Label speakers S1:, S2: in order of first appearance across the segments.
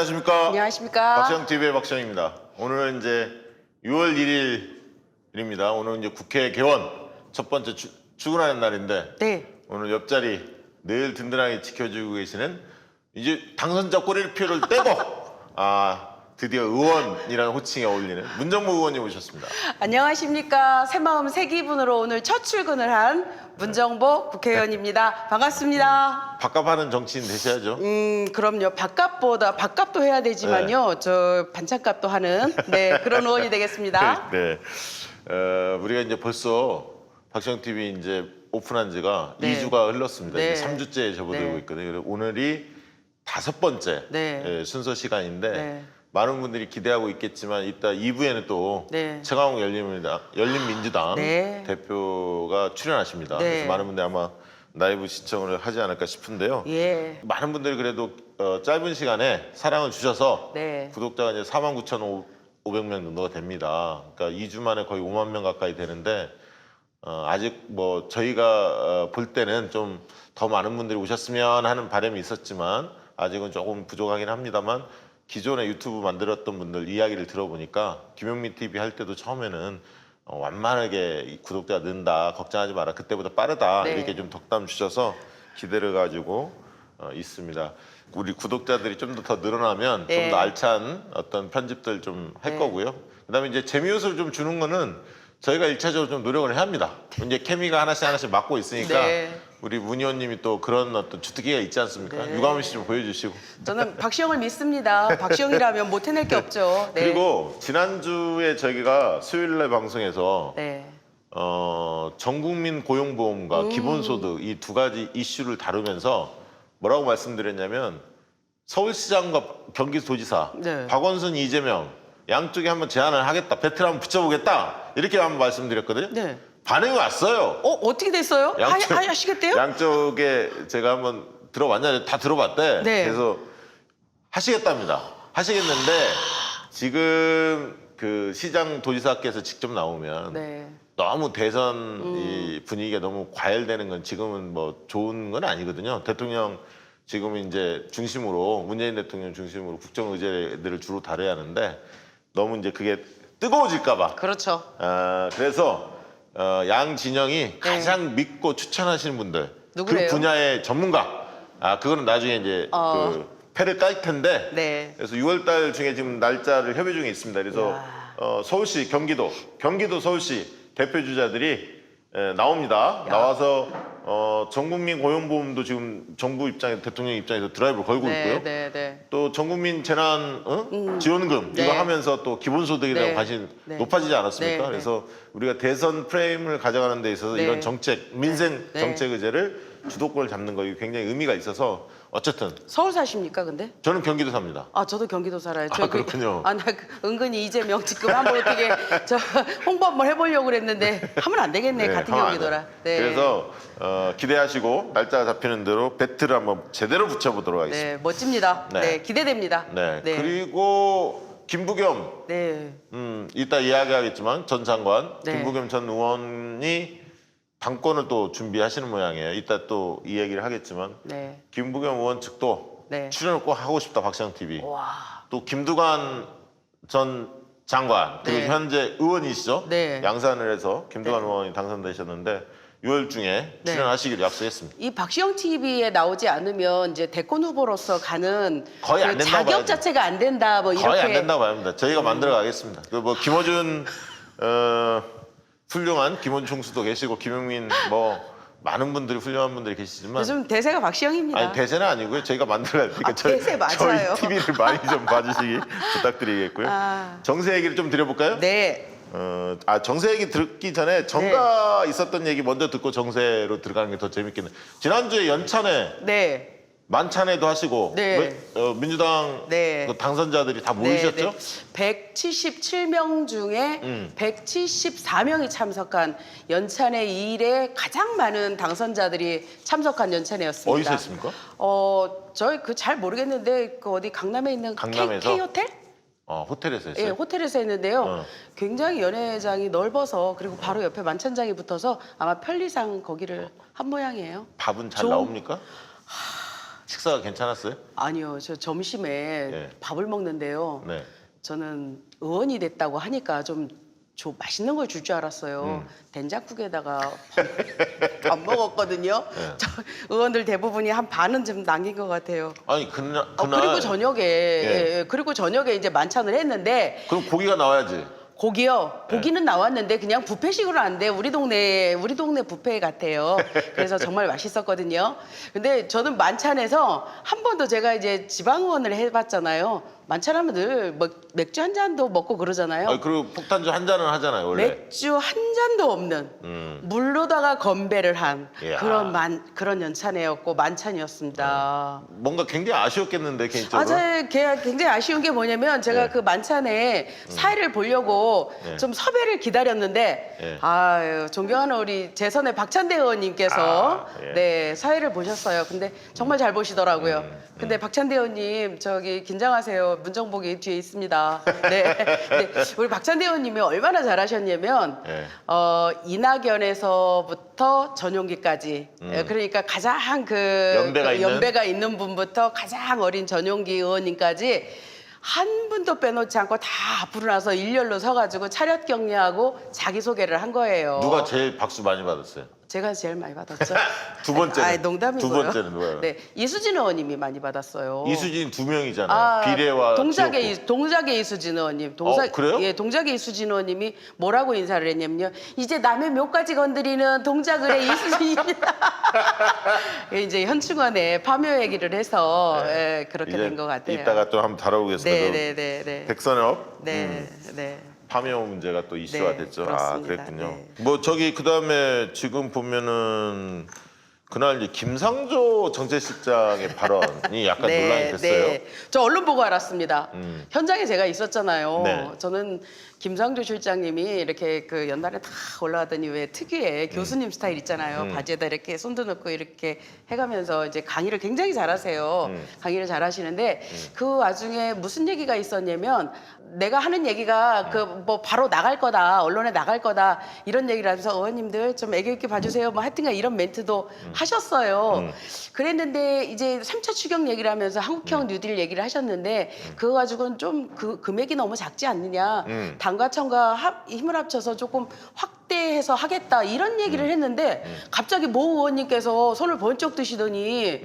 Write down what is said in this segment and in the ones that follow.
S1: 안녕하십니까?
S2: 안녕하십니까?
S1: 박시영 TV의 박시영입니다. 오늘은 이제 6월 1일입니다. 오늘은 이제 국회 개원 첫 번째 출근하는 날인데
S2: 네.
S1: 오늘 옆자리 늘 든든하게 지켜주고 계시는 이제 당선자 꼬리표를 떼고 드디어 의원이라는 호칭에 어울리는 문정무 의원님 오셨습니다.
S2: 안녕하십니까? 새마음 새기분으로 오늘 첫 출근을 한 문정보 국회의원입니다. 반갑습니다.
S1: 밥값하는 정치인 되셔야죠.
S2: 그럼요. 밥값도 해야 되지만요. 저 반찬값도 하는 그런 의원이 되겠습니다.
S1: 네. 우리가 이제 벌써 박시영 TV 이제 오픈한 지가
S2: 네.
S1: 2주가 흘렀습니다.
S2: 네.
S1: 이제 3주째에 접어들고
S2: 네.
S1: 있거든요. 그래서 오늘이 5번째
S2: 네.
S1: 순서 시간인데
S2: 네.
S1: 많은 분들이 기대하고 있겠지만 이따 2부에는 또
S2: 네.
S1: 최강욱 열린민주당
S2: 네.
S1: 대표가 출연하십니다.
S2: 네.
S1: 그래서 많은 분들이 아마 라이브 시청을 하지 않을까 싶은데요.
S2: 예.
S1: 많은 분들이 그래도 짧은 시간에 사랑을 주셔서
S2: 네.
S1: 구독자가 이제 49,500명 정도가 됩니다. 그러니까 2주 만에 거의 5만 명 가까이 되는데 아직 뭐 저희가 볼 때는 좀 더 많은 분들이 오셨으면 하는 바람이 있었지만 아직은 조금 부족하긴 합니다만 기존에 유튜브 만들었던 분들 이야기를 들어보니까 김용민 TV 할 때도 처음에는 완만하게 구독자가 는다, 걱정하지 마라, 그때보다 빠르다
S2: 네.
S1: 이렇게 좀 덕담 주셔서 기대를 가지고 있습니다. 우리 구독자들이 좀 더 늘어나면
S2: 네.
S1: 좀 더 알찬 어떤 편집들 좀 할
S2: 네.
S1: 거고요. 그다음에 이제 재미요소를 좀 주는 거는 저희가 1차적으로 좀 노력을 해야 합니다. 이제 케미가 하나씩 맡고 있으니까
S2: 네.
S1: 우리 문 의원님이 또 그런 어떤 주특기가 있지 않습니까?
S2: 네.
S1: 유감민 씨 좀 보여주시고.
S2: 저는 박시영을 믿습니다. 박시영이라면 못 해낼 게 없죠. 네.
S1: 그리고 지난주에 저희가 수요일날 방송에서
S2: 네.
S1: 전 국민 고용보험과 기본소득 이 두 가지 이슈를 다루면서 뭐라고 말씀드렸냐면 서울시장과 경기도지사,
S2: 네.
S1: 박원순, 이재명 양쪽에 한번 제안을 하겠다, 배틀 한번 붙여보겠다 이렇게 한번 말씀드렸거든요.
S2: 네.
S1: 반응이 왔어요.
S2: 어떻게 됐어요? 하시겠대요?
S1: 양쪽에 제가 한번 들어봤냐, 다 들어봤대.
S2: 네.
S1: 그래서 하시겠답니다. 하시겠는데 지금 그 시장 도지사께서 직접 나오면
S2: 네.
S1: 너무 대선 이 분위기가 너무 과열되는 건 지금은 뭐 좋은 건 아니거든요. 대통령 지금 이제 중심으로 문재인 대통령 중심으로 국정 의제들을 주로 다뤄야 하는데 너무 이제 그게 뜨거워질까봐.
S2: 그렇죠.
S1: 그래서 양 진영이 가장 믿고 추천하시는 분들,
S2: 누구래요?
S1: 그 분야의 전문가. 그거는 나중에 이제 그 패를 깔 텐데.
S2: 네.
S1: 그래서 6월달 중에 지금 날짜를 협의 중에 있습니다. 그래서 서울시, 경기도 서울시 대표 주자들이 나옵니다. 나와서 전국민 고용보험도 지금 정부 입장에서 대통령 입장에서 드라이브를 걸고 있고요.
S2: 네.
S1: 또 전국민 재난 지원금
S2: 네.
S1: 이거 하면서 또 기본소득에 대한
S2: 네.
S1: 관심이
S2: 네.
S1: 높아지지 않았습니까?
S2: 네.
S1: 그래서 우리가 대선 프레임을 가져가는 데 있어서
S2: 네.
S1: 이런 정책, 민생
S2: 네.
S1: 정책 의제를 주도권을 잡는 거 이게 굉장히 의미가 있어서 어쨌든
S2: 서울 사십니까, 근데?
S1: 저는 경기도 삽니다.
S2: 저도 경기도 살아요.
S1: 그렇군요.
S2: 나 은근히 이재명 지금 한번 어떻게 홍보 한번 해보려고 그랬는데 하면 안 되겠네, 같은
S1: 하면 안
S2: 경기도라.
S1: 돼요.
S2: 네.
S1: 그래서 기대하시고 날짜가 잡히는 대로 배틀을 한번 제대로 붙여보도록 하겠습니다.
S2: 네, 멋집니다.
S1: 네.
S2: 네, 기대됩니다.
S1: 네.
S2: 네.
S1: 그리고 김부겸
S2: 네.
S1: 이따 이야기하겠지만 전 장관
S2: 네.
S1: 김부겸 전 의원이 당권을 또 준비하시는 모양이에요. 이따 또 이 얘기를 하겠지만
S2: 네.
S1: 김부겸 의원 측도
S2: 네.
S1: 출연을 꼭 하고 싶다, 박시영 TV.
S2: 와.
S1: 또 김두관 전 장관 그리고
S2: 네.
S1: 현재 의원이시죠.
S2: 네.
S1: 양산을 해서 김두관
S2: 네.
S1: 의원이 당선되셨는데 6월 중에
S2: 네.
S1: 출연하시기로 약속했습니다.
S2: 이 박시영 TV에 나오지 않으면 이제 대권 후보로서 가는
S1: 거의 안
S2: 그
S1: 된다고
S2: 자격
S1: 봐야죠.
S2: 자체가 안 된다 뭐 이렇게
S1: 거의 안 된다고 봅니다. 저희가 만들어 가겠습니다. 그 뭐 김어준 훌륭한 김어준 총수도 계시고 김용민 뭐 많은 분들이 훌륭한 분들이 계시지만
S2: 요즘 대세가 박시영입니다.
S1: 아니 대세는 아니고요. 저희가 만들어야 되니까
S2: 대세 맞아요.
S1: 저희 TV를 많이 좀 봐주시기 부탁드리겠고요. 정세 얘기를 좀 드려볼까요?
S2: 네.
S1: 정세 얘기 듣기 전에 정가 있었던 얘기 먼저 듣고 정세로 들어가는 게 더 재밌겠네. 지난주에 연찬회
S2: 네.
S1: 만찬회도 하시고
S2: 네.
S1: 민주당
S2: 네.
S1: 그 당선자들이 다 모이셨죠?
S2: 177명 중에 174명이 참석한 연찬회 이래 가장 많은 당선자들이 참석한 연찬회였습니다.
S1: 어디서 했습니까?
S2: 저희 그 잘 모르겠는데 그 어디 강남에 있는
S1: 강남에서?
S2: K 호텔?
S1: 호텔에서 했어요?
S2: 예, 호텔에서 했는데요. 굉장히 연회장이 넓어서 그리고 바로 옆에 만찬장이 붙어서 아마 편리상 거기를 한 모양이에요.
S1: 밥은 잘
S2: 좀-
S1: 나옵니까? 식사가 괜찮았어요?
S2: 아니요, 저 점심에
S1: 예.
S2: 밥을 먹는데요.
S1: 네.
S2: 저는 의원이 됐다고 하니까 좀 맛있는 걸 줄 줄 알았어요. 된장국에다가 밥 먹었거든요.
S1: 네.
S2: 저 의원들 대부분이 한 반은 좀 남긴 것 같아요.
S1: 아니 그날
S2: 그리고 저녁에
S1: 예.
S2: 그리고 저녁에 이제 만찬을 했는데
S1: 그럼 고기가 나와야지.
S2: 고기요. 고기는 나왔는데 그냥 뷔페식으로 안 돼. 우리 동네 뷔페 같아요. 그래서 정말 맛있었거든요. 근데 저는 만찬에서 한 번도 제가 이제 지방의원을 해봤잖아요. 만찬하면 늘 뭐 맥주 한 잔도 먹고 그러잖아요.
S1: 아니, 그리고 폭탄주 한 잔은 하잖아요 원래.
S2: 맥주 한 잔도 없는 물로다가 건배를 한
S1: 이야.
S2: 그런 연찬회였고 만찬이었습니다.
S1: 뭔가 굉장히 아쉬웠겠는데 개인적으로.
S2: 아, 굉장히 아쉬운 게 뭐냐면 제가
S1: 예.
S2: 그 만찬에 사회를 보려고
S1: 예.
S2: 좀 섭외를 기다렸는데
S1: 예.
S2: 아유, 존경하는 우리 재선의 박찬대 의원님께서
S1: 예.
S2: 네 사회를 보셨어요. 근데 정말 잘 보시더라고요. 근데 박찬대 의원님 저기 긴장하세요. 문정복이 뒤에 있습니다. 네. 근데 우리 박찬대 의원님이 얼마나 잘하셨냐면
S1: 예.
S2: 이낙연에서부터 전용기까지 그러니까 가장
S1: 연배가
S2: 있는 분부터 가장 어린 전용기 의원님까지 한 분도 빼놓지 않고 다 앞으로 나서 일렬로 서가지고 차렷 격려하고 자기소개를 한 거예요.
S1: 누가 제일 박수 많이 받았어요?
S2: 제가 제일 많이 받았죠.
S1: 두 번째는?
S2: 아이, 농담이고요.
S1: 두 번째는 누가요?
S2: 네, 이수진 의원님이 많이 받았어요.
S1: 이수진 두 명이잖아요. 비례와 지역구.
S2: 동작의 이수진 의원님.
S1: 그래요?
S2: 예, 동작의 이수진 의원님이 뭐라고 인사를 했냐면요. 이제 남의 묘까지 건드리는 동작의 이수진입니다. 예, 이제 현충원에 파묘 얘기를 해서 예, 그렇게 된 것 같아요.
S1: 이따가 또 한번 다뤄보겠습니다.
S2: 네.
S1: 백선엽
S2: 네.
S1: 파묘 문제가 또 이슈가
S2: 네,
S1: 됐죠.
S2: 그렇습니다.
S1: 아 그랬군요.
S2: 네.
S1: 뭐 저기 그 다음에 지금 보면은 그날 이제 김상조 정책실장의 발언이 약간 논란이 됐어요.
S2: 저 언론 보고 알았습니다. 현장에 제가 있었잖아요.
S1: 네.
S2: 저는 김상조 실장님이 이렇게 그 연달에 다 올라가더니 왜 특유의 교수님 스타일 있잖아요. 바지에다 이렇게 손도 넣고 이렇게 해가면서 이제 강의를 굉장히 잘하세요. 강의를 잘하시는데 그 와중에 무슨 얘기가 있었냐면 내가 하는 얘기가 그 뭐 바로 나갈 거다, 언론에 나갈 거다 이런 얘기를 하면서 의원님들 좀 애교 있게 봐주세요. 뭐 하여튼간 이런 멘트도 하셨어요. 그랬는데 이제 3차 추경 얘기를 하면서 한국형 뉴딜 얘기를 하셨는데 그거 가지고는 좀 그 금액이 너무 작지 않느냐. 당과 청과 힘을 합쳐서 조금 확대해서 하겠다 이런 얘기를 했는데 갑자기 모 의원님께서 손을 번쩍 드시더니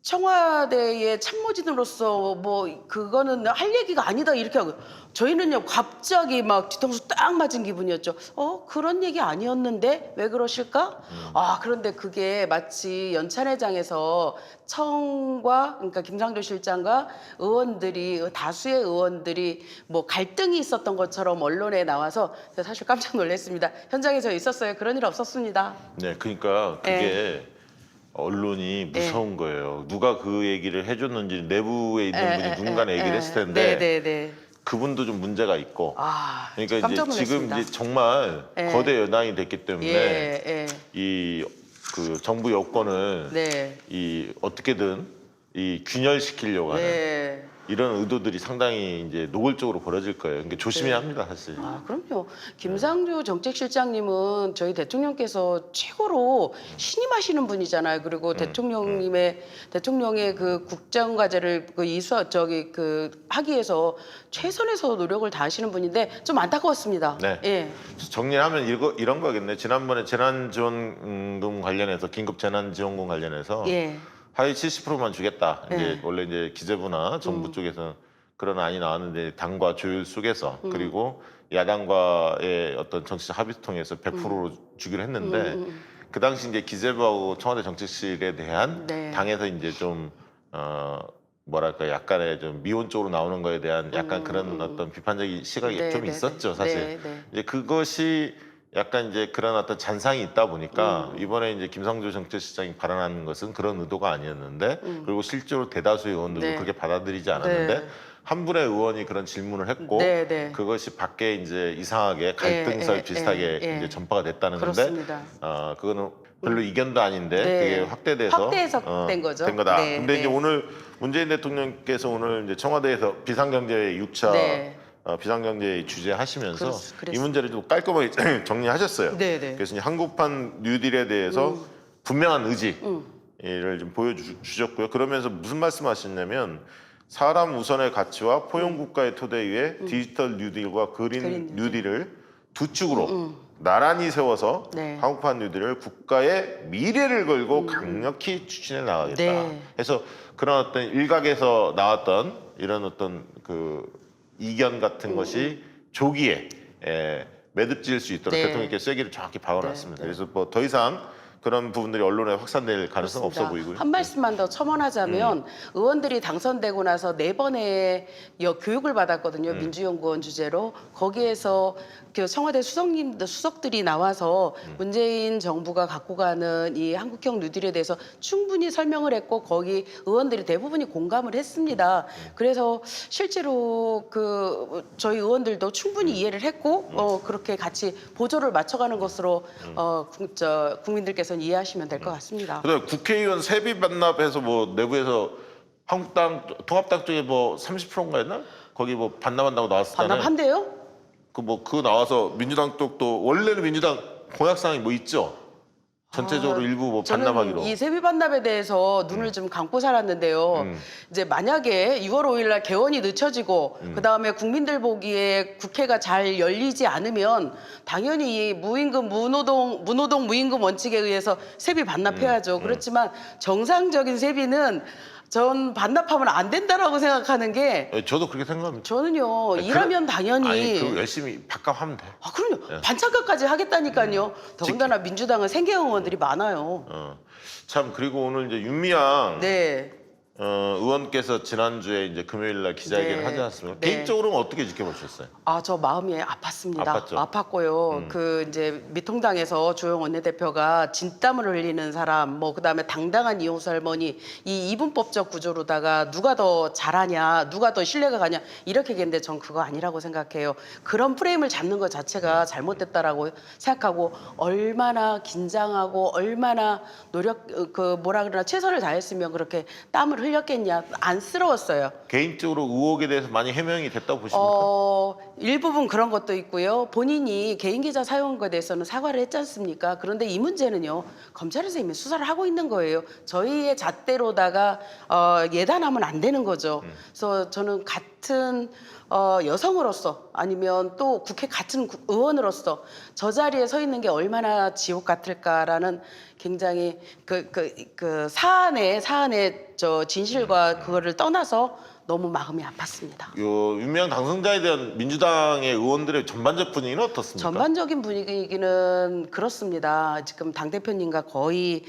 S2: 청와대의 참모진으로서 뭐 그거는 할 얘기가 아니다 이렇게 하고 저희는요 갑자기 막 뒤통수 딱 맞은 기분이었죠. 그런 얘기 아니었는데 왜 그러실까? 그런데 그게 마치 연찬회장에서 청과 그러니까 김상조 실장과 의원들이 다수의 의원들이 뭐 갈등이 있었던 것처럼 언론에 나와서 사실 깜짝 놀랐습니다. 현장에 저 있었어요. 그런 일 없었습니다.
S1: 네, 그러니까 그게 언론이 무서운 거예요. 누가 그 얘기를 해줬는지 내부에 있는 분이 누군가는 얘기를 했을 텐데
S2: 네.
S1: 그분도 좀 문제가 있고. 그러니까
S2: 깜짝
S1: 이제 지금
S2: 놀랐습니다.
S1: 이제 정말 거대 여당이 됐기 때문에 이 그 정부 여권을 이 어떻게든 이 균열시키려고 하는 이런 의도들이 상당히 이제 노골적으로 벌어질 거예요. 그러니까 조심해야 합니다, 사실.
S2: 그럼요. 김상조 정책실장님은 저희 대통령께서 최고로 신임하시는 분이잖아요. 그리고 대통령의 그 국정과제를 하기 위해서 최선에서 노력을 다하시는 분인데 좀 안타까웠습니다.
S1: 네.
S2: 예.
S1: 정리하면 이런 거겠네. 지난번에 재난지원금 관련해서 긴급 재난지원금 관련해서 하위 70%만 주겠다. 이제 원래 이제 기재부나 정부 쪽에서 그런 안이 나왔는데 당과 조율 속에서 그리고 야당과의 어떤 정치적 합의를 통해서 100%로 주기로 했는데 그 당시 이제 기재부하고 청와대 정책실에 대한 당에서 이제 좀 뭐랄까 약간의 좀 미온 쪽으로 나오는 거에 대한 약간 그런 어떤 비판적인 시각이 좀 있었죠, 사실. 이제 그것이 약간 이제 그런 어떤 잔상이 있다 보니까 이번에 이제 김상조 정책실장이 발언하는 것은 그런 의도가 아니었는데 그리고 실제로 대다수의 의원들도 그렇게 받아들이지 않았는데 한 분의 의원이 그런 질문을 했고 그것이 밖에 이제 이상하게 갈등설 비슷하게 이제 전파가 됐다는 건데 그거는 별로 이견도 아닌데 그게 확대돼서
S2: 된 거죠.
S1: 된 거다. 근데 이제 오늘 문재인 대통령께서 오늘 이제 청와대에서 비상경제 6차 비상경제 주재하시면서 이 문제를 좀 깔끔하게 정리하셨어요. 그래서 이제 한국판 뉴딜에 대해서 분명한 의지, 좀 보여주셨고요. 그러면서 무슨 말씀하셨냐면 사람 우선의 가치와 포용 국가의 토대 위에 디지털 뉴딜과 그린 뉴딜을 두 축으로 나란히 세워서
S2: 네.
S1: 한국판 뉴딜을 국가의 미래를 걸고 강력히 추진해 나가겠다.
S2: 네.
S1: 그래서 그런 어떤 일각에서 나왔던 이런 어떤 그 이견 같은 것이 조기에 매듭질 수 있도록
S2: 네.
S1: 대통령께서 쐐기를 정확히 박아놨습니다.
S2: 네.
S1: 그래서 뭐 더 이상 그런 부분들이 언론에 확산될 가능성은 없어 보이고요.
S2: 한 말씀만 더 첨언하자면 의원들이 당선되고 나서 4번의 교육을 받았거든요. 민주연구원 주재로. 거기에서 그 청와대 수석들이 나와서 문재인 정부가 갖고 가는 이 한국형 뉴딜에 대해서 충분히 설명을 했고 거기 의원들이 대부분이 공감을 했습니다. 그래서 실제로 그 저희 의원들도 충분히 이해를 했고 그렇게 같이 보조를 맞춰가는 것으로 국민들께서 이해하시면 될 것 같습니다.
S1: 그다음에 국회의원 세비 반납해서 뭐 내부에서 한국당 통합당 쪽에 뭐 30%인가 했나? 거기 뭐 반납한다고 나왔었잖아요.
S2: 반납한대요?
S1: 그거 나와서 민주당 쪽도 원래는 민주당 공약 사항이 뭐 있죠. 전체적으로 일부 뭐 반납하기로.
S2: 저는 이 세비 반납에 대해서 눈을 좀 감고 살았는데요. 이제 만약에 6월 5일 날 개원이 늦춰지고 그다음에 국민들 보기에 국회가 잘 열리지 않으면 당연히 이 무노동 무임금 원칙에 의해서 세비 반납해야죠. 그렇지만 정상적인 세비는 전 반납하면 안 된다라고 생각하는 게
S1: 저도 그렇게 생각합니다.
S2: 저는요 일하면 당연히
S1: 아니 그 열심히 밥값하면 돼.
S2: 그럼요 반찬값까지 하겠다니까요. 더군다나 민주당은 생계형 의원들이 많아요.
S1: 참 그리고 오늘 이제 윤미향
S2: 네.
S1: 의원께서 지난주에 이제 금요일 날 기자회견을
S2: 네.
S1: 하지 않았습니까?
S2: 네.
S1: 개인적으로는 어떻게 지켜보셨어요?
S2: 저 마음이 아팠습니다.
S1: 아팠죠?
S2: 아팠고요. 그 이제 미통당에서 조영 원내대표가 진땀을 흘리는 사람, 뭐 그다음에 당당한 이호수 할머니 이 이분법적 구조로다가 누가 더 잘하냐, 누가 더 신뢰가 가냐 이렇게 얘기했는데 전 그거 아니라고 생각해요. 그런 프레임을 잡는 것 자체가 잘못됐다라고 생각하고 얼마나 긴장하고 얼마나 최선을 다했으면 그렇게 땀을 흘렸겠냐 안쓰러웠어요.
S1: 개인적으로 의혹에 대해서 많이 해명이 됐다고 보십니까?
S2: 일부분 그런 것도 있고요. 본인이 개인 계좌 사용한 것에 대해서는 사과를 했지 않습니까? 그런데 이 문제는요. 검찰에서 이미 수사를 하고 있는 거예요. 저희의 잣대로다가 예단하면 안 되는 거죠. 그래서 저는 같은 여성으로서 아니면 또 국회 같은 의원으로서 저 자리에 서 있는 게 얼마나 지옥 같을까라는 굉장히 그 사안의 저 진실과 그거를 떠나서 너무 마음이 아팠습니다.
S1: 윤미향 당선자에 대한 민주당의 의원들의 전반적 분위기는 어떻습니까?
S2: 전반적인 분위기는 그렇습니다. 지금 당대표님과 거의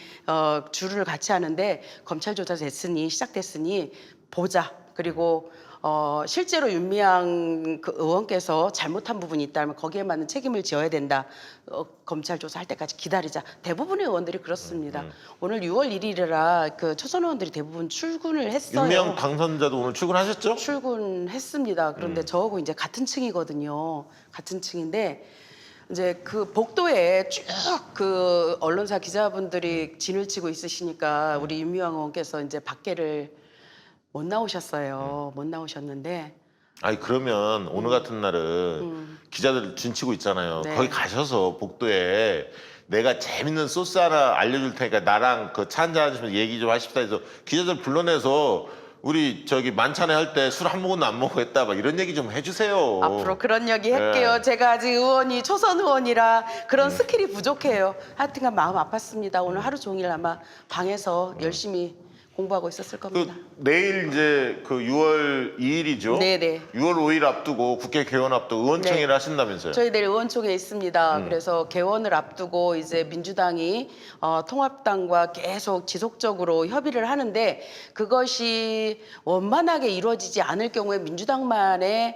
S2: 줄을 같이 하는데 검찰 조사 시작됐으니 보자. 그리고 실제로 윤미향 그 의원께서 잘못한 부분이 있다면 거기에 맞는 책임을 지어야 된다. 검찰 조사할 때까지 기다리자. 대부분의 의원들이 그렇습니다. 오늘 6월 1일이라 그 초선 의원들이 대부분 출근을 했어요.
S1: 윤미향 당선자도 오늘 출근하셨죠?
S2: 출근했습니다. 그런데 저하고 이제 같은 층이거든요. 같은 층인데 이제 그 복도에 쭉 그 언론사 기자분들이 진을 치고 있으시니까 우리 윤미향 의원께서 이제 밖에를 못 나오셨어요. 못 나오셨는데
S1: 아니 그러면 오늘 같은 날은 기자들 진치고 있잖아요.
S2: 네.
S1: 거기 가셔서 복도에 내가 재밌는 소스 하나 알려줄 테니까 나랑 그 차 한잔 하시면서 얘기 좀 하십시다 해서 기자들 불러내서 우리 저기 만찬회 할 때 술 한 모금도 안 먹고 했다 막 이런 얘기 좀 해주세요.
S2: 앞으로 그런 얘기 할게요.
S1: 네.
S2: 제가 아직 초선 의원이라 그런 스킬이 부족해요. 하여튼간 마음 아팠습니다. 오늘 하루 종일 아마 방에서 열심히 공부하고 있었을 겁니다.
S1: 내일 이제 그 6월 2일이죠.
S2: 네네.
S1: 6월 5일 앞두고 국회 개원 앞두고 의원총회를
S2: 네.
S1: 하신다면서요?
S2: 저희 내일 의원총회 있습니다. 그래서 개원을 앞두고 이제 민주당이 통합당과 계속 지속적으로 협의를 하는데 그것이 원만하게 이루어지지 않을 경우에 민주당만의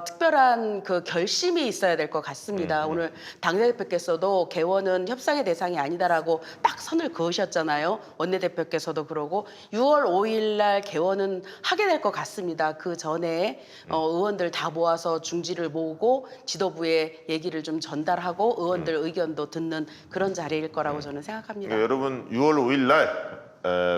S2: 특별한 그 결심이 있어야 될 것 같습니다. 오늘 당대표께서도 개원은 협상의 대상이 아니다라고 딱 선을 그으셨잖아요. 원내대표께서도 그러고 6월 5일 날 개원은 하게 될 것 같습니다. 그 전에 의원들 다 모아서 중지를 모으고 지도부에 얘기를 좀 전달하고 의원들 의견도 듣는 그런 자리일 거라고 저는 생각합니다.
S1: 그러니까 여러분 6월 5일 날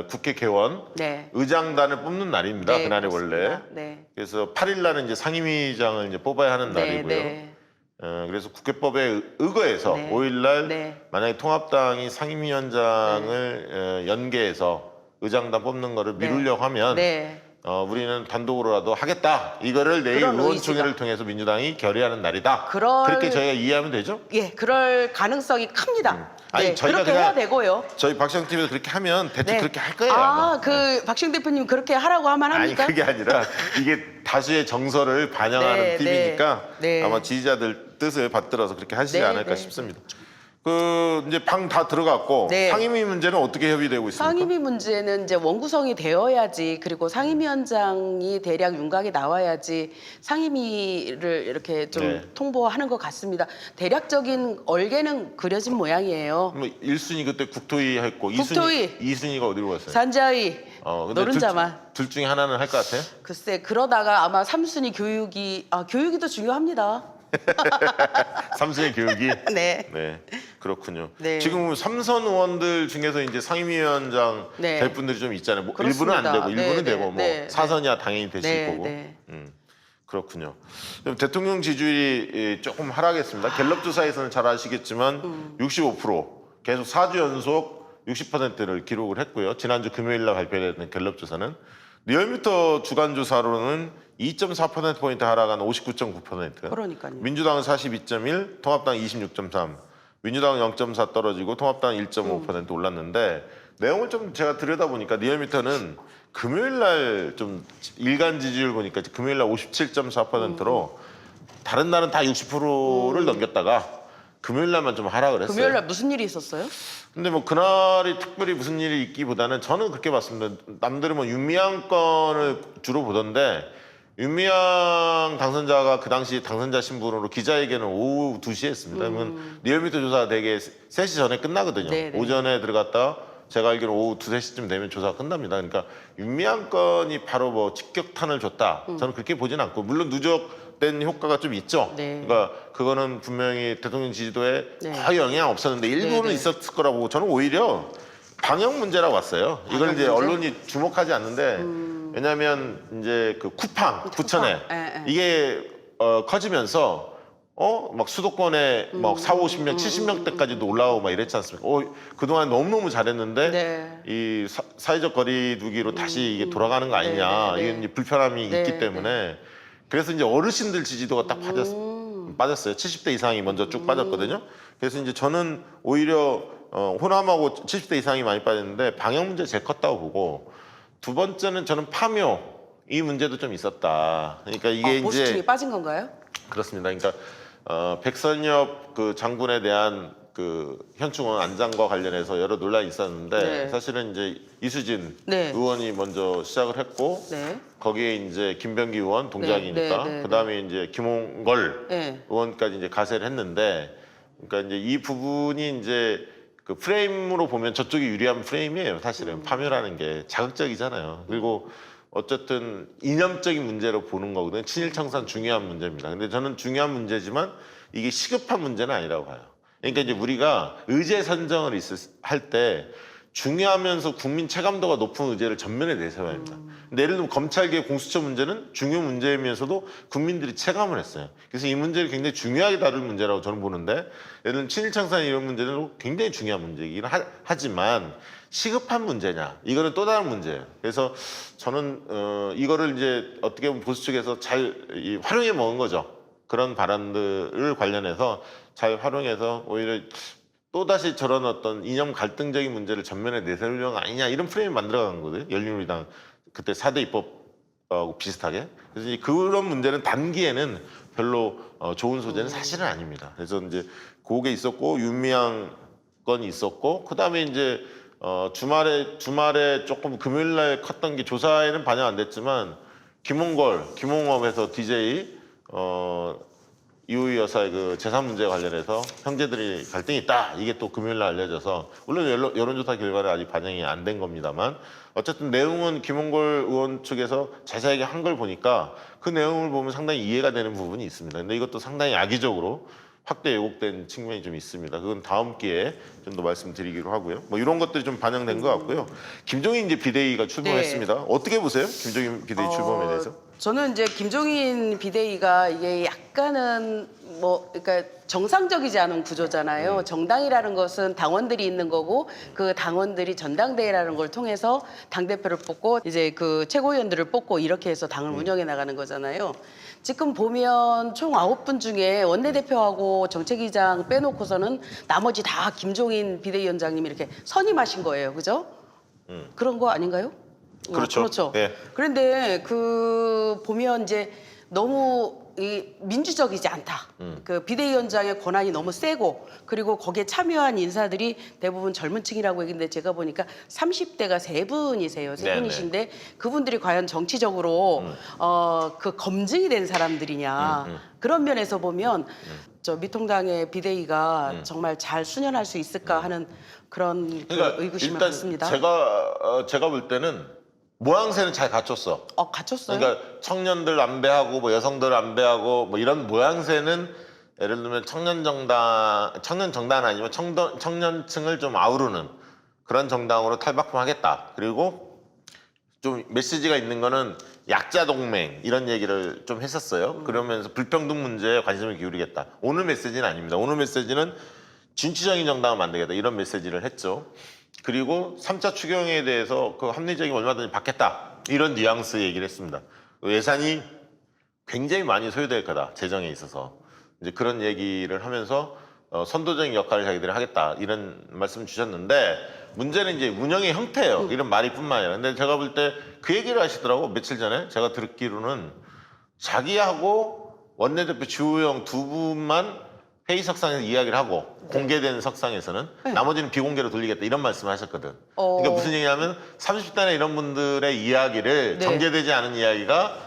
S1: 국회 개원
S2: 네.
S1: 의장단을 뽑는 날입니다.
S2: 네,
S1: 그날이
S2: 그렇습니다.
S1: 원래.
S2: 네.
S1: 그래서 8일 날은 이제 상임위장을 이제 뽑아야 하는
S2: 네,
S1: 날이고요.
S2: 네.
S1: 그래서 국회법에 의거해서
S2: 네.
S1: 5일날
S2: 네.
S1: 만약에 통합당이 상임위원장을 연계해서 의장단 뽑는 거를 미루려고 하면
S2: 네.
S1: 우리는 단독으로라도 하겠다. 이거를 내일
S2: 그런
S1: 의원총회를
S2: 의지가.
S1: 통해서 민주당이 결의하는 날이다.
S2: 그럴-
S1: 그렇게 저희가 이해하면 되죠?
S2: 예, 그럴 가능성이 큽니다.
S1: 아니,
S2: 네,
S1: 저희가
S2: 그렇게
S1: 그냥
S2: 해야 되고요.
S1: 저희 박시영 TV에서 그렇게 하면 대충
S2: 네.
S1: 그렇게 할 거예요. 아마.
S2: 그 박시영 대표님 그렇게 하라고 하면
S1: 아니
S2: 합니까?
S1: 그게 아니라 이게 다수의 정서를 반영하는
S2: 네,
S1: TV니까
S2: 네.
S1: 아마 지지자들 뜻을 받들어서 그렇게 하시지
S2: 네,
S1: 않을까
S2: 네.
S1: 싶습니다. 이제 방 다 들어갔고
S2: 네.
S1: 상임위 문제는 어떻게 협의되고 있습니까?
S2: 상임위 문제는 이제 원구성이 되어야지, 그리고 상임위원장이 대략 윤곽이 나와야지 상임위를 이렇게 좀
S1: 네.
S2: 통보하는 것 같습니다. 대략적인 얼개는 그려진 모양이에요.
S1: 뭐 1순위 그때 국토위 했고
S2: 국토위.
S1: 2순위가 어디로 갔어요?
S2: 산자위,
S1: 근데
S2: 노른자만.
S1: 둘 중에 하나는 할 것 같아요?
S2: 글쎄, 그러다가 아마 3순위 교육이, 교육이 더 중요합니다.
S1: 3순위 교육이
S2: 네.
S1: 네, 그렇군요.
S2: 네.
S1: 지금 삼선 의원들 중에서 이제 상임위원장
S2: 네.
S1: 될 분들이 좀 있잖아요. 뭐
S2: 그렇습니다.
S1: 일부는 안 되고 일부는
S2: 네,
S1: 되고
S2: 네,
S1: 뭐
S2: 네,
S1: 사선이야 당연히 되실
S2: 네,
S1: 거고.
S2: 네.
S1: 그렇군요. 그럼 대통령 지지율이 조금 하락했습니다. 갤럽 조사에서는 잘 아시겠지만 65% 계속 4주 연속 60%를 기록을 했고요. 지난주 금요일 날 발표된 갤럽 조사는 리얼미터 주간 조사로는 2.4%포인트 하락한 59.9%.
S2: 그러니까요.
S1: 민주당은 42.1, 통합당 26.3, 민주당은 0.4 떨어지고 통합당 1.5% 올랐는데 내용을 좀 제가 들여다보니까 리얼미터는 금요일 날 좀 일간 지지율 보니까 금요일 날 57.4%로 다른 날은 다 60%를 넘겼다가 금요일 날만 좀 하락을 했어요.
S2: 금요일 날 무슨 일이 있었어요?
S1: 근데 뭐 그날이 특별히 무슨 일이 있기보다는 저는 그렇게 봤습니다. 남들은 뭐 윤미향 건을 주로 보던데 윤미향 당선자가 그 당시 당선자 신분으로 기자회견을 오후 2시에 했습니다. 그러면 리얼미터 조사가 되게 3시 전에 끝나거든요.
S2: 네네.
S1: 오전에 들어갔다 제가 알기로 오후 2, 3시쯤 되면 조사가 끝납니다. 그러니까 윤미향 건이 바로 뭐 직격탄을 줬다. 저는 그렇게 보진 않고 물론 누적된 효과가 좀 있죠.
S2: 네.
S1: 그러니까 그거는 분명히 대통령 지지도에
S2: 네.
S1: 거의 영향 없었는데 일부는
S2: 네네.
S1: 있었을 거라고 보고 저는 오히려 방역 문제라고 봤어요. 이걸
S2: 방역
S1: 이제
S2: 문제?
S1: 언론이 주목하지 않는데 왜냐하면 이제 그 쿠팡 부천에
S2: 예, 예.
S1: 이게 커지면서 막 수도권에 막 4, 50명, 70명대까지도 올라오고 막 이랬지 않습니까? 그동안 너무너무 잘했는데
S2: 네.
S1: 이 사회적 거리두기로 다시 이게 돌아가는 거 아니냐.
S2: 네, 네, 네.
S1: 이게 이제 불편함이
S2: 네,
S1: 있기 때문에 그래서 이제 어르신들 지지도가 딱 빠졌어요. 70대 이상이 먼저 쭉 빠졌거든요. 그래서 이제 저는 오히려 호남하고 70대 이상이 많이 빠졌는데 방역 문제 제일 컸다고 보고 두 번째는 저는 파묘 이 문제도 좀 있었다. 그러니까 이게
S2: 보수층이
S1: 이제
S2: 빠진 건가요?
S1: 그렇습니다. 그러니까 백선엽 그 장군에 대한 그 현충원 안장과 관련해서 여러 논란이 있었는데
S2: 네.
S1: 사실은 이제 이수진
S2: 네.
S1: 의원이 먼저 시작을 했고
S2: 네.
S1: 거기에 이제 김병기 의원 동작이니까
S2: 네, 네, 네,
S1: 그다음에 이제 김홍걸
S2: 네.
S1: 의원까지 이제 가세를 했는데 그러니까 이제 이 부분이 이제 그 프레임으로 보면 저쪽이 유리한 프레임이에요. 사실은 파묘라는 게 자극적이잖아요. 그리고 어쨌든 이념적인 문제로 보는 거거든요. 친일 청산 중요한 문제입니다. 근데 저는 중요한 문제지만 이게 시급한 문제는 아니라고 봐요. 그러니까 이제 우리가 의제 선정을 할 때 중요하면서 국민 체감도가 높은 의제를 전면에 내세워야 합니다. 근데 예를 들면 검찰개혁 공수처 문제는 중요 문제이면서도 국민들이 체감을 했어요. 그래서 이 문제를 굉장히 중요하게 다룰 문제라고 저는 보는데 예를 들면 친일청산 이런 문제는 굉장히 중요한 문제이긴 하지만 시급한 문제냐 이거는 또 다른 문제예요. 그래서 저는 이거를 이제 어떻게 보면 보수 측에서 잘 활용해 먹은 거죠. 그런 발언들을 관련해서 잘 활용해서 오히려 또다시 저런 어떤 이념 갈등적인 문제를 전면에 내세우려는 거 아니냐 이런 프레임을 만들어간 거거든요. 열린우리당 그때 4대 입법하고 비슷하게. 그래서 이제 그런 문제는 단기에는 별로 좋은 소재는 사실은 아닙니다. 그래서 이제 그게 있었고 윤미향 건이 있었고 그다음에 이제 주말에 조금 금요일 날 컸던 게 조사에는 반영 안 됐지만 김홍업에서 DJ 이호희 여사의 그 재산 문제 관련해서 형제들이 갈등이 있다. 이게 또 금요일 날 알려져서 물론 여론조사 결과는 아직 반영이 안 된 겁니다만 어쨌든 내용은 김홍걸 의원 측에서 자세하게 한 걸 보니까 그 내용을 보면 상당히 이해가 되는 부분이 있습니다. 근데 이것도 상당히 악의적으로 확대 왜곡된 측면이 좀 있습니다. 그건 다음 기회에 좀 더 말씀드리기로 하고요. 뭐 이런 것들이 좀 반영된 것 같고요. 김종인 이제 비대위가 출범했습니다. 어떻게 보세요? 김종인 비대위 출범에 대해서?
S2: 저는 이제 김종인 비대위가 이게 약간은 뭐 그러니까 정상적이지 않은 구조잖아요. 정당이라는 것은 당원들이 있는 거고 그 당원들이 전당대회라는 걸 통해서 당대표를 뽑고 이제 그 최고위원들을 뽑고 이렇게 해서 당을 운영해 나가는 거잖아요. 지금 보면 총 9분 중에 원내대표하고 정책위장 빼놓고서는 나머지 다 김종인 비대위원장님이 이렇게 선임하신 거예요. 그죠? 그런 거 아닌가요?
S1: 그렇죠.
S2: 그렇죠.
S1: 네.
S2: 그런데 그 보면 이제 너무 이 민주적이지 않다. 그 비대위원장의 권한이 너무 세고 그리고 거기에 참여한 인사들이 대부분 젊은 층이라고 얘기했는데 제가 보니까 30대가 3분이세요. 세
S1: 네네.
S2: 분이신데 그분들이 과연 정치적으로 그 검증이 된 사람들이냐. 그런 면에서 보면 저 미통당의 비대위가 정말 잘 수년할 수 있을까 하는 그런 그
S1: 그러니까
S2: 의구심을
S1: 일단
S2: 갖습니다.
S1: 제가 볼 때는 모양새는 잘 갖췄어.
S2: 갖췄어요?
S1: 그러니까 청년들 안배하고 뭐 여성들 안배하고 뭐 이런 모양새는 예를 들면 청년 정당 아니면 청년층을 좀 아우르는 그런 정당으로 탈바꿈하겠다. 그리고 좀 메시지가 있는 거는 약자 동맹 이런 얘기를 좀 했었어요. 그러면서 불평등 문제에 관심을 기울이겠다. 오늘 메시지는 아닙니다. 오늘 메시지는 진취적인 정당을 만들겠다 이런 메시지를 했죠. 그리고 3차 추경에 대해서 그 합리적인 얼마든지 받겠다 이런 뉘앙스 얘기를 했습니다. 예산이 굉장히 많이 소요될 거다 재정에 있어서 이제 그런 얘기를 하면서 선도적인 역할을 자기들이 하겠다 이런 말씀 주셨는데 문제는 이제 운영의 형태예요. 이런 말이뿐만 아니라. 근데 제가 볼 때 그 얘기를 하시더라고 며칠 전에 제가 듣기로는 자기하고 원내대표 주호영 두 분만 회의 석상에서 이야기를 하고 공개된 석상에서는 나머지는 비공개로 돌리겠다 이런 말씀을 하셨거든. 그러니까 무슨 얘기냐면 30대나 이런 분들의 이야기를
S2: 네.
S1: 전개되지 않은 이야기가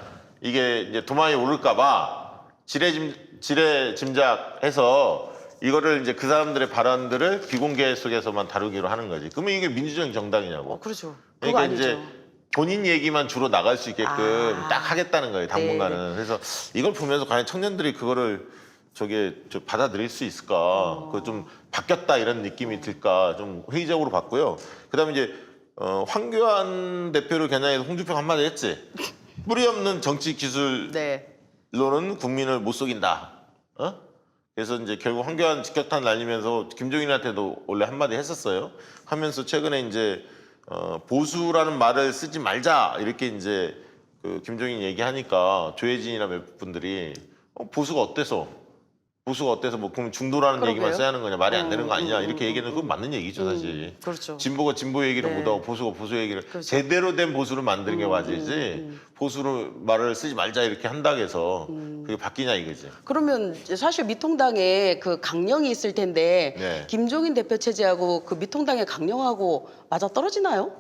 S1: 이게 이제 도마에 오를까 봐 지레 짐작해서 이거를 이제 그 사람들의 발언들을 비공개 속에서만 다루기로 하는 거지. 그러면 이게 민주적인 정당이냐고.
S2: 그렇죠. 그거
S1: 그러니까
S2: 아니죠.
S1: 이제 본인 얘기만 주로 나갈 수 있게끔 딱 하겠다는 거예요. 당분간은.
S2: 네.
S1: 그래서 이걸 보면서 과연 청년들이 그거를 받아들일 수 있을까? 그 좀 바뀌었다 이런 느낌이 들까? 좀 회의적으로 봤고요. 그다음에 이제 황교안 대표를 겨냥해서 홍준표가 한마디 했지. 뿌리 없는 정치 기술로는
S2: 네.
S1: 국민을 못 속인다. 그래서 이제 결국 황교안 직격탄 날리면서 김종인한테도 원래 한마디 했었어요. 하면서 최근에 이제 보수라는 말을 쓰지 말자 이렇게 이제 그 김종인 얘기하니까 조혜진이나 몇 분들이 보수가 어때서 뭐 그럼 중도라는
S2: 그러게요.
S1: 얘기만 써야 하는 거냐 말이 안 되는 거 아니냐 이렇게 얘기는 그건 맞는 얘기죠 사실.
S2: 그렇죠.
S1: 진보가 진보 얘기를
S2: 네.
S1: 못하고 보수가 보수 얘기를
S2: 그렇죠.
S1: 제대로 된 보수를 만드는 게 맞이지 보수로 말을 쓰지 말자 이렇게 한다고 해서 그게 바뀌냐 이거지.
S2: 그러면 사실 미통당에 그 강령이 있을 텐데
S1: 네.
S2: 김종인 대표 체제하고 그 미통당의 강령하고 맞아 떨어지나요?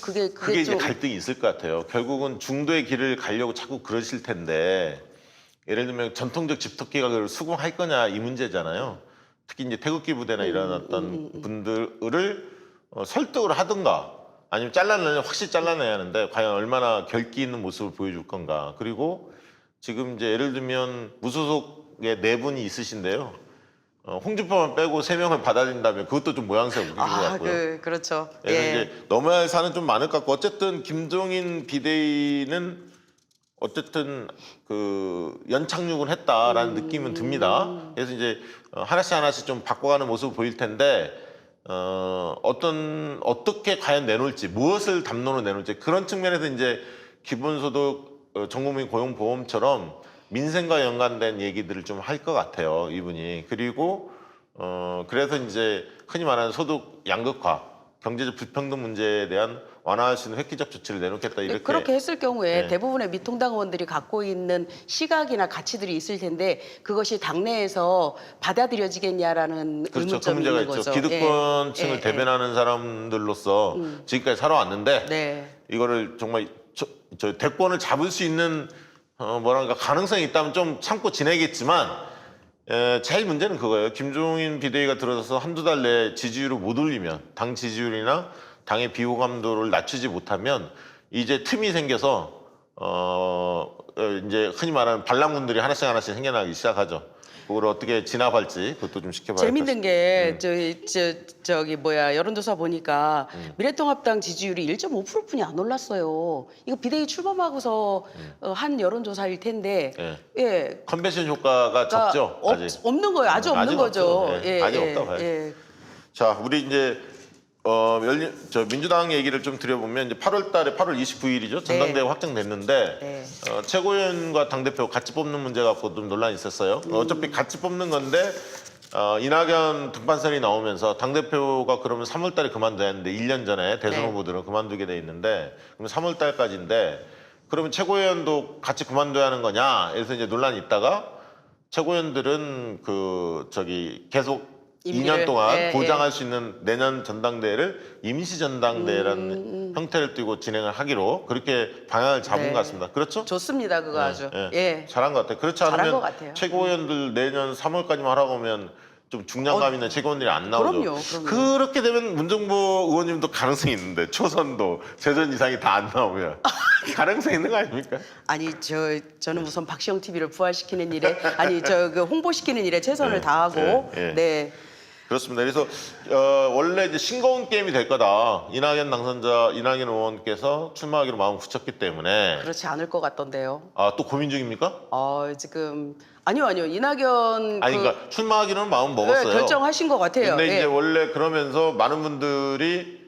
S2: 그게
S1: 그게 이제
S2: 좀
S1: 갈등이 있을 것 같아요. 결국은 중도의 길을 가려고 자꾸 그러실 텐데 예를 들면 전통적 집토끼가 그걸 수긍할 거냐 이 문제잖아요. 특히 이제 태극기 부대나 일어났던 분들을 설득을 하든가 아니면 확실히 잘라내야 하는데 과연 얼마나 결기 있는 모습을 보여줄 건가. 그리고 지금 이제 예를 들면 무소속의 4분이 있으신데요. 홍준표만 빼고 3명을 받아들인다면 그것도 좀 모양새가 웃긴 것 같고요.
S2: 그렇죠.
S1: 그래서
S2: 예.
S1: 이제 넘어야 할 산은 좀 많을 것 같고 어쨌든 김종인 비대위는 어쨌든 그 연착륙은 했다라는 느낌은 듭니다. 그래서 이제 하나씩 좀 바꿔가는 모습을 보일 텐데 어떻게 과연 내놓을지 무엇을 담론으로 내놓을지 그런 측면에서 이제 기본소득 전국민 고용보험처럼 민생과 연관된 얘기들을 좀 할 것 같아요 이분이. 그리고 그래서 이제 흔히 말하는 소득 양극화 경제적 불평등 문제에 대한 완화할 수 있는 획기적 조치를 내놓겠다 이렇게.
S2: 그렇게 했을 경우에
S1: 네.
S2: 대부분의 미통당 의원들이 갖고 있는 시각이나 가치들이 있을 텐데 그것이 당내에서 받아들여지겠냐라는
S1: 그렇죠. 그
S2: 의문점이
S1: 문제가
S2: 있는
S1: 있죠.
S2: 거죠.
S1: 기득권층을
S2: 예.
S1: 대변하는 사람들로서 지금까지 살아왔는데
S2: 네.
S1: 이거를 정말 저 대권을 잡을 수 있는 뭐랄까 가능성이 있다면 좀 참고 지내겠지만 제일 문제는 그거예요. 김종인 비대위가 들어서서 한두 달 내에 지지율을 못 올리면 당 지지율이나 당의 비호감도를 낮추지 못하면 이제 틈이 생겨서
S2: 네.
S1: 이제 흔히 말하는 반란군들이 하나씩 하나씩 생겨나기 시작하죠. 그걸 어떻게 진압할지 그것도 좀 지켜봐야
S2: 재밌는 게
S1: 음.
S2: 저기 뭐야 여론조사 보니까 미래통합당 지지율이 1.5%뿐이 안 올랐어요. 이거 비대위 출범하고서 한 여론조사일 텐데
S1: 예.
S2: 예.
S1: 컨벤션 효과가
S2: 그러니까
S1: 적죠. 아직.
S2: 없는 거예요. 아주 없는
S1: 아직
S2: 거죠.
S1: 없죠. 예. 많이 없다고 봐요.
S2: 예.
S1: 자, 우리 이제 민주당 얘기를 좀 드려보면 이제 8월 29일이죠. 전당대회 확정됐는데
S2: 네.
S1: 최고위원과 당대표 같이 뽑는 문제 갖고 좀 논란이 있었어요. 어차피 같이 뽑는 건데 이낙연 등판설이 나오면서 당대표가 그러면 3월달에 그만둬야 하는데 1년 전에 대선
S2: 네.
S1: 후보들은 그만두게 돼 있는데 그럼 3월달까지인데 그러면 최고위원도 같이 그만둬야 하는 거냐? 그래서 이제 논란이 있다가 최고위원들은 계속 2년 동안
S2: 예,
S1: 보장할 수 있는 내년 전당대회를 임시 전당대회라는 형태를 띠고 진행을 하기로 그렇게 방향을 잡은
S2: 네.
S1: 것 같습니다. 그렇죠?
S2: 좋습니다. 그거 아주. 예.
S1: 잘한 것 같아요. 그렇지
S2: 잘한
S1: 않으면
S2: 것 같아요.
S1: 최고위원들 내년 3월까지만 하라고 하면 좀 중량감 있는 최고위원들이 안 나오죠.
S2: 그럼요.
S1: 그렇게 되면 문정부 의원님도 가능성이 있는데 초선도 재선 이상이 다 안 나오면 가능성이 있는 거 아닙니까?
S2: 아니 저는 우선 박시영 TV를 부활시키는 일에 그 홍보시키는 일에 최선을 다하고
S1: 예.
S2: 네.
S1: 그렇습니다. 그래서 원래 이제 싱거운 게임이 될 거다. 이낙연 의원께서 출마하기로 마음 굳혔기 때문에
S2: 그렇지 않을 것 같던데요.
S1: 또 고민 중입니까?
S2: 지금 아니요. 이낙연
S1: 그러니까 출마하기로는 마음 먹었어요.
S2: 네, 결정하신 것 같아요.
S1: 근데
S2: 예.
S1: 이제 원래 그러면서 많은 분들이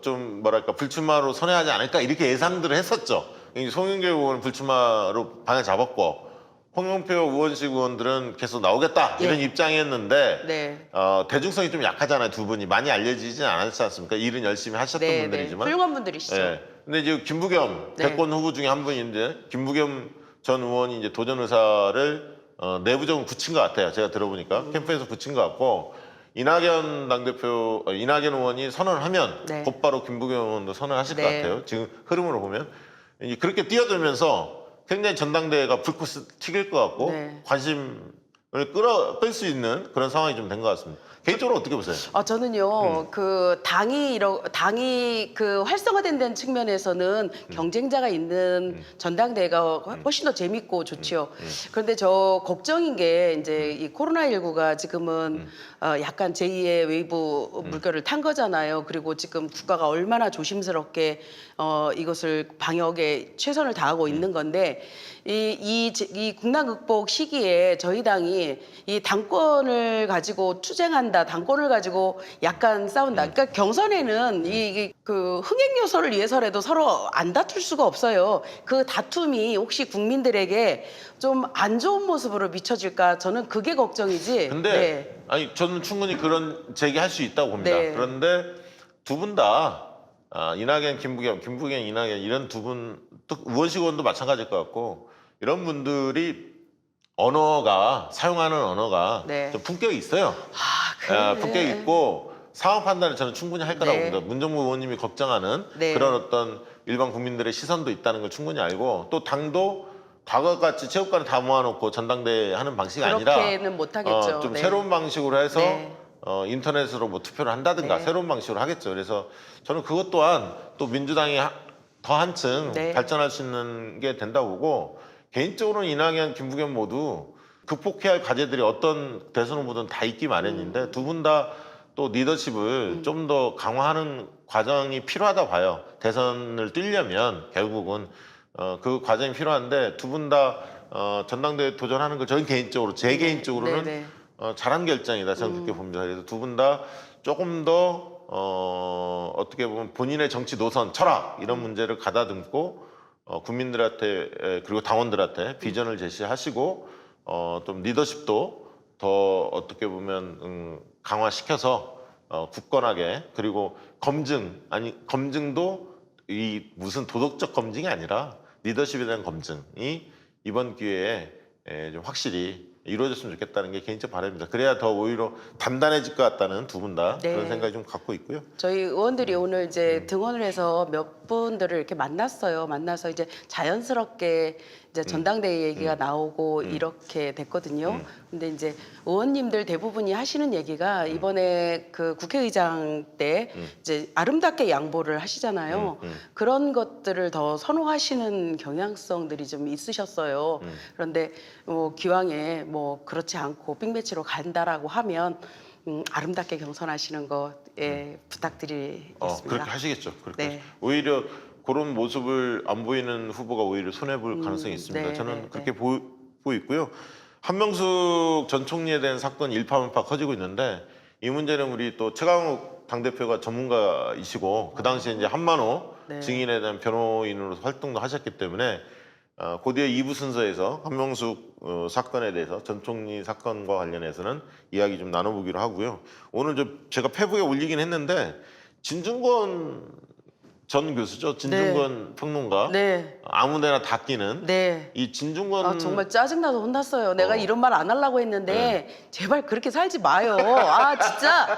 S1: 좀 뭐랄까 불출마로 선회하지 않을까 이렇게 예상들을 했었죠. 송영길 의원은 불출마로 방향 잡았고 홍영표 의원식 의원들은 계속 나오겠다 이런
S2: 예.
S1: 입장이었는데
S2: 네.
S1: 대중성이 좀 약하잖아요. 두 분이 많이 알려지진 않았지 않습니까? 일은 열심히 하셨던
S2: 네,
S1: 분들이지만
S2: 훌륭한 분들이시죠.
S1: 예. 근데 이제 김부겸
S2: 네.
S1: 대권 후보 중에 한 분인데 김부겸 전 의원이 이제 도전 의사를 내부적으로 굳힌 것 같아요. 제가 들어보니까 캠프에서 굳힌 것 같고 이낙연 의원이 선언하면
S2: 네.
S1: 곧바로 김부겸 의원도 선언하실 것
S2: 네.
S1: 같아요. 지금 흐름으로 보면 이제 그렇게 뛰어들면서 굉장히 전당대회가 불꽃 튀길 것 같고
S2: 네.
S1: 관심을 끌 수 있는 그런 상황이 좀 된 것 같습니다. 개인적으로 어떻게 보세요?
S2: 저는요, 그 당이 그 활성화된 측면에서는 경쟁자가 있는 전당대회가 훨씬 더 재밌고 좋지요. 그런데 저 걱정인 게 이제 이 코로나19가 지금은 약간 제2의 웨이브 물결을 탄 거잖아요. 그리고 지금 국가가 얼마나 조심스럽게 이것을 방역에 최선을 다하고 있는 건데 이 국난 극복 시기에 저희 당이 이 당권을 가지고 투쟁한다, 당권을 가지고 약간 싸운다. 그러니까 경선에는 그 흥행 요소를 위해서라도 서로 안 다툴 수가 없어요. 그 다툼이 혹시 국민들에게 좀 안 좋은 모습으로 비춰질까? 저는 그게 걱정이지.
S1: 근데
S2: 네.
S1: 아니 저는 충분히 그런 제기할 수 있다고 봅니다.
S2: 네.
S1: 그런데 두 분 다 이낙연, 김부겸, 이낙연 이런 두 분 또 우원식 의원도 마찬가지일 것 같고 이런 분들이 사용하는 언어가
S2: 네.
S1: 좀 품격이 있어요.
S2: 그래.
S1: 품격이 있고 상황 판단을 저는 충분히 할 거라고
S2: 네.
S1: 봅니다. 문정부 의원님이 걱정하는
S2: 네.
S1: 그런 어떤 일반 국민들의 시선도 있다는 걸 충분히 알고 또 당도 과거같이 체육관을 다 모아놓고 전당대회 하는 방식이 아니라
S2: 그렇게는 못하겠죠.
S1: 좀
S2: 네.
S1: 새로운 방식으로 해서
S2: 네.
S1: 인터넷으로 뭐 투표를 한다든가
S2: 네.
S1: 새로운 방식으로 하겠죠. 그래서 저는 그것 또한 또 민주당이 더 한층
S2: 네.
S1: 발전할 수 있는 게 된다고 보고 개인적으로는 이낙연, 김부겸 모두 극복해야 할 과제들이 어떤 대선 후보든 다 있기 마련인데 두 분 다 또 리더십을 좀 더 강화하는 과정이 필요하다 봐요. 대선을 뛰려면 결국은 그 과정이 필요한데 두 분 다 전당대회 도전하는 걸 저는 개인적으로 개인적으로는
S2: 네.
S1: 잘한 결정이다 저는 그렇게 봅니다. 그래서 두 분 다 조금 더 어떻게 보면 본인의 정치 노선, 철학 이런 문제를 가다듬고 국민들한테 그리고 당원들한테 비전을 제시하시고 좀 리더십도 더 어떻게 보면 강화시켜서 굳건하게 그리고 검증도 이 무슨 도덕적 검증이 아니라 리더십에 대한 검증이 이번 기회에 좀 확실히 이루어졌으면 좋겠다는 게 개인적 바람입니다. 그래야 더 오히려 단단해질 것 같다는 두 분 다
S2: 네.
S1: 그런 생각이 좀 갖고 있고요.
S2: 저희 의원들이 오늘 이제 등원을 해서 몇 분들을 이렇게 만났어요. 만나서 이제 자연스럽게 이제 전당대회 얘기가 나오고 이렇게 됐거든요. 근데 이제 의원님들 대부분이 하시는 얘기가 이번에 그 국회의장 때 이제 아름답게 양보를 하시잖아요. 그런 것들을 더 선호하시는 경향성들이 좀 있으셨어요. 그런데 뭐 기왕에 뭐 그렇지 않고 빅매치로 간다라고 하면 아름답게 경선하시는 것에 부탁드리겠습니다.
S1: 그렇게 하시겠죠. 그렇게
S2: 네.
S1: 오히려 그런 모습을 안 보이는 후보가 오히려 손해 볼 가능성이 있습니다.
S2: 네,
S1: 저는
S2: 네,
S1: 그렇게 보고 있고요. 한명숙 전 총리에 대한 사건 일파만파 커지고 있는데 이 문제는 우리 또 최강욱 당대표가 전문가이시고 그 당시에 이제 한만호
S2: 네.
S1: 증인에 대한 변호인으로서 활동도 하셨기 때문에 그 뒤에 2부 순서에서 한명숙 사건에 대해서 전 총리 사건과 관련해서는 이야기 좀 나눠보기로 하고요. 오늘 제가 페북에 올리긴 했는데 진중권 전 교수죠. 진중권 평론가.
S2: 네.
S1: 아무데나 다 끼는
S2: 네.
S1: 이 진중권
S2: 정말 짜증나서 혼났어요. 내가 이런 말 안 하려고 했는데
S1: 네.
S2: 제발 그렇게 살지 마요. 아 진짜.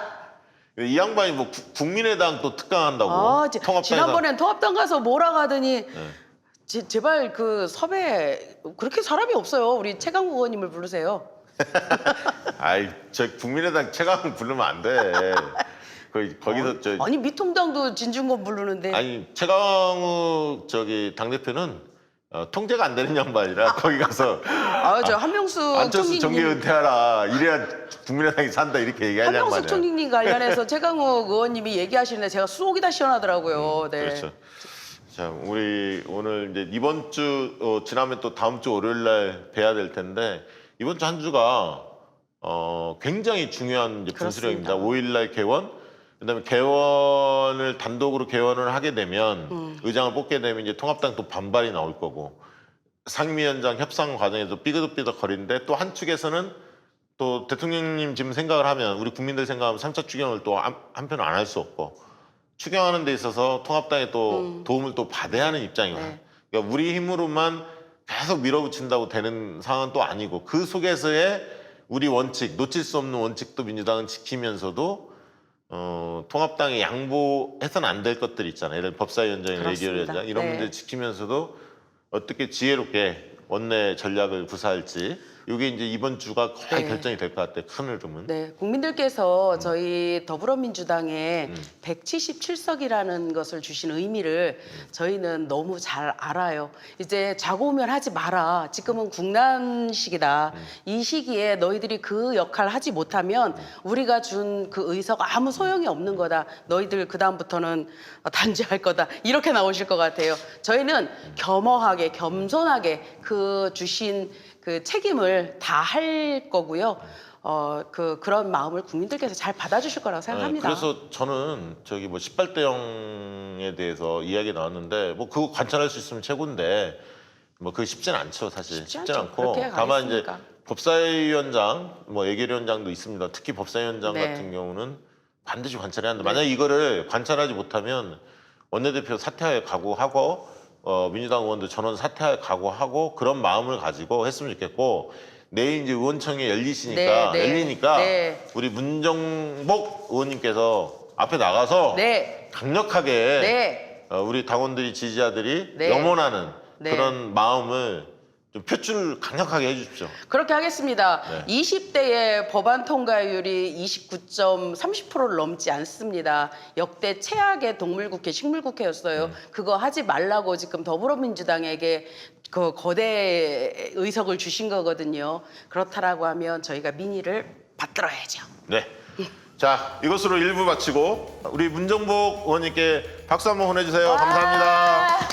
S1: 이 양반이 뭐 국민의당 또 특강한다고 통합당에다
S2: 지난번엔 통합당 가서 뭐라 하더니
S1: 네.
S2: 제발 그 섭외 그렇게 사람이 없어요. 우리 최강욱 의원님을 부르세요.
S1: 아이 저 국민의당 최강 부르면 안 돼. 거기서
S2: 아니 미통당도 진중권 부르는데.
S1: 아니 최강욱 당대표는 통제가 안 되는 양반이라 거기 가서
S2: 저 한명숙
S1: 안철수 정계
S2: 총리님,
S1: 은퇴하라 이래야 국민의당이 산다 이렇게 얘기할
S2: 한명숙
S1: 양반이야.
S2: 총리님 관련해서 최강욱 의원님이 얘기하시는데 제가 속이 다 시원하더라고요. 네.
S1: 그렇죠. 자, 우리 오늘 이제 이번 주 지나면 또 다음 주 월요일 날 뵈야 될 텐데 이번 주 한 주가 굉장히 중요한 이제 분수령입니다.
S2: 그렇습니다.
S1: 5일 날 개원, 그다음에 개원을 단독으로 개원을 하게 되면 의장을 뽑게 되면 이제 통합당 또 반발이 나올 거고 상임위원장 협상 과정에서 삐그덕삐그덕 거리는데 또 한 축에서는 또 대통령님 지금 생각을 하면 우리 국민들 생각하면 3차 추경을 또 한편 안 할 수 없고 추경하는 데 있어서 통합당에 또 도움을 또 받아야 하는 입장이거든요.
S2: 네.
S1: 그러니까 우리 힘으로만 계속 밀어붙인다고 되는 상황은 또 아니고 그 속에서의 우리 원칙, 놓칠 수 없는 원칙도 민주당은 지키면서도 통합당에 양보해서는 안 될 것들이 있잖아요. 예를 들어 법사위원장이나
S2: 그렇습니다.
S1: 예결위원장 이런
S2: 네.
S1: 문제를 지키면서도 어떻게 지혜롭게 원내 전략을 구사할지 이게 이제 이번 주가 거의
S2: 네.
S1: 결정이 될 것 같아요. 큰 흐름은.
S2: 네, 국민들께서 저희 더불어민주당에 177석이라는 것을 주신 의미를 저희는 너무 잘 알아요. 이제 자고 오면 하지 마라. 지금은 국난 시기다. 이 시기에 너희들이 그 역할 하지 못하면 우리가 준 그 의석 아무 소용이 없는 거다. 너희들 그다음부터는 단죄할 거다. 이렇게 나오실 것 같아요. 저희는 겸허하게, 겸손하게 그 주신 그 책임을 다 할 거고요. 그런 마음을 국민들께서 잘 받아주실 거라고 생각합니다.
S1: 그래서 저는 뭐 18대형에 대해서 이야기 나왔는데 뭐 그거 관찰할 수 있으면 최고인데 뭐 그게 쉽지는 않죠, 사실.
S2: 쉽지
S1: 쉽지는
S2: 않죠.
S1: 않고
S2: 그렇게
S1: 다만 이제
S2: 가겠습니까?
S1: 법사위원장, 뭐 예결위원장도 있습니다. 특히 법사위원장
S2: 네.
S1: 같은 경우는 반드시 관찰해야 한다. 만약 이거를 관찰하지 못하면 원내대표 사퇴할 각오하고 민주당 의원들 전원 사퇴할 각오하고 그런 마음을 가지고 했으면 좋겠고 내일 이제 의원총회 열리시니까
S2: 네, 네.
S1: 열리니까
S2: 네.
S1: 우리 문정복 의원님께서 앞에 나가서
S2: 네.
S1: 강력하게
S2: 네.
S1: 우리 당원들이 지지자들이
S2: 네.
S1: 염원하는
S2: 네.
S1: 그런 마음을 좀 표출을 강력하게 해주십시오.
S2: 그렇게 하겠습니다.
S1: 네.
S2: 20대의 법안 통과율이 29.30%를 넘지 않습니다. 역대 최악의 동물국회, 식물국회였어요. 그거 하지 말라고 지금 더불어민주당에게 그 거대 의석을 주신 거거든요. 그렇다라고 하면 저희가 민의를 받들어야죠.
S1: 네. 자, 이것으로 1부 마치고 우리 문정복 의원님께 박수 한번 보내주세요. 감사합니다.